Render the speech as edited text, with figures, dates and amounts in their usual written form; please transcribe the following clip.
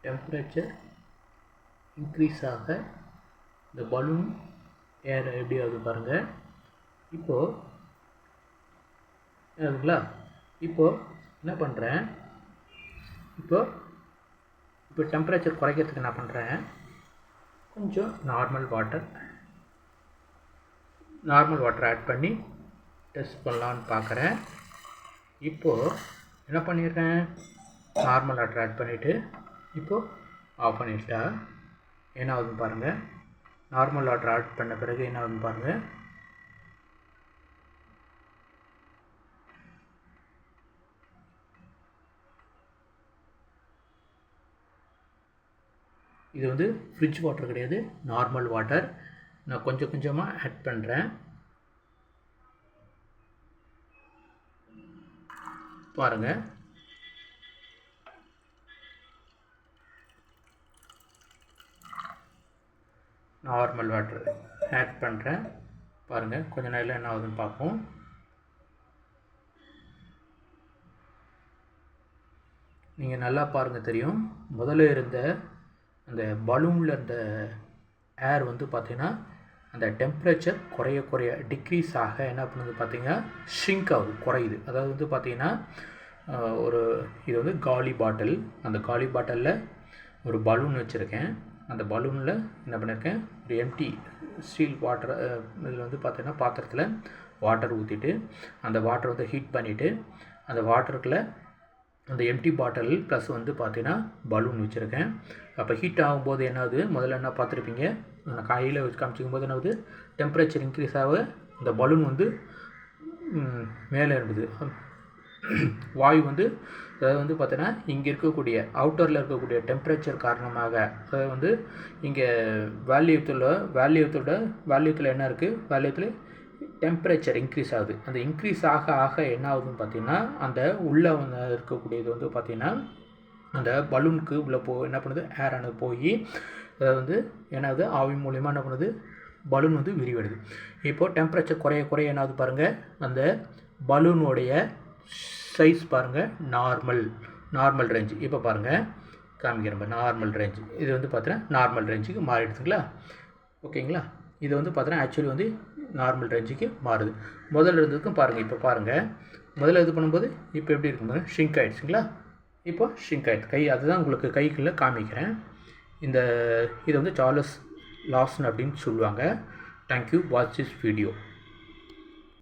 Temperature increase ஆக இந்த balloon ஏர் எப்படி ஆகுது பாருங்கள். இப்போது இருக்குங்களா? இப்போது என்ன பண்ணுறேன், இப்போ டெம்பரேச்சர் குறைக்கிறதுக்கு என்ன பண்ணுறேன், கொஞ்சம் நார்மல் வாட்டர் ஆட் பண்ணி டெஸ்ட் பண்ணலான்னு பார்க்குறேன். இப்போது என்ன பண்ணிடுறேன், நார்மல் வாட்டர் ஆட் பண்ணிவிட்டு இப்போது ஆஃப் பண்ணிட்டா என்ன ஆகுதுன்னு பாருங்கள். நார்மல் வாட்டர் ஆட் பண்ண பிறகு என்ன ஆகுதுன்னு பாருங்கள். இது வந்து ஃப்ரிட்ஜ் வாட்டர் கிடையாது, நார்மல் வாட்டர். நான் கொஞ்சம் கொஞ்சமாக ஆட் பண்ணுறேன். பாருங்கள், நார்மல் வாட்டர் ஆட் பண்ணுறேன். பாருங்கள், கொஞ்ச நேரம் என்ன ஆகுதுன்னு பார்ப்போம். நீங்கள் நல்லா பாருங்கள், தெரியும். முதல்ல இருந்த அந்த பலூனில் இருந்த ஏர் வந்து பார்த்திங்கன்னா அந்த டெம்பரேச்சர் குறைய டிக்ரீஸ் ஆக என்ன பண்ணுது பார்த்திங்கன்னா ஷ்ரிங்க் ஆகுது, குறையுது. அதாவது வந்து பார்த்திங்கன்னா இது வந்து காலி பாட்டில். அந்த காலி பாட்டிலில் ஒரு பலூன் வச்சுருக்கேன். அந்த பலூனில் என்ன பண்ணியிருக்கேன், ஒரு எம்டி ஸ்டீல் வாட்டர் இதில் வந்து பார்த்திங்கன்னா பாத்திரத்தில் வாட்டர் ஊற்றிட்டு அந்த வாட்டர் வந்து ஹீட் பண்ணிவிட்டு அந்த வாட்டருக்குள்ளே அந்த எம்டி பாட்டில் ப்ளஸ் வந்து பார்த்திங்கன்னா பலூன் வச்சுருக்கேன். அப்போ ஹீட் ஆகும்போது என்னாகுது, முதல்ல என்ன பார்த்துருப்பீங்க, நான் காயில் வச்சு காமிச்சிக்கும் போது என்னாகுது, டெம்பரேச்சர் இன்க்ரீஸ் ஆக இந்த பலூன் வந்து மேலே இருந்தது. வாயு வந்து அதாவது வந்து பார்த்தீங்கன்னா இங்கே இருக்கக்கூடிய அவுட்டரில் இருக்கக்கூடிய டெம்பரேச்சர் காரணமாக, அதாவது வந்து இங்கே வேல்யூத்தில் என்ன இருக்குது, வேல்யூத்தில் டெம்பரேச்சர் இன்க்ரீஸ் ஆகுது. அந்த இன்க்ரீஸ் ஆக என்ன ஆகுதுன்னு பார்த்தீங்கன்னா அந்த உள்ளே வந்து இருக்கக்கூடியது வந்து பார்த்திங்கன்னா அந்த பலூனுக்கு உள்ளே என்ன பண்ணுது, ஏர் ஆனது போய் அதாவது வந்து என்னாகுது, ஆவி மூலிமா என்ன பண்ணுது, பலூன் வந்து விரிவடைது. இப்போது டெம்பரேச்சர் குறைய என்னாவது பாருங்கள், அந்த பலூனுடைய சைஸ் பாருங்கள், நார்மல் ரேஞ்சு. இப்போ பாருங்கள் காமிக்கிறேன், நார்மல் ரேஞ்சு. இது வந்து பார்த்தீங்கன்னா நார்மல் ரேஞ்சுக்கு மாறிடுதுங்களா, ஓகேங்களா. இது வந்து பார்த்தீங்கன்னா ஆக்சுவலி வந்து நார்மல் ரேஞ்சுக்கு மாறுது. முதல்ல இருந்ததுக்கும் பாருங்கள், இப்போ பாருங்கள் முதல்ல இது பண்ணும்போது இப்போ எப்படி இருக்கும்போது ஷ்ரிங்க் ஆகிடுச்சுங்களா. இப்போ ஷ்ரிங்க் ஆகிடுது அதுதான் உங்களுக்கு கைக்குள்ளே காமிக்கிறேன். இதை வந்து சார்லஸ் லாசன் அப்படின்னு சொல்லுவாங்க. Thank you, watch this video.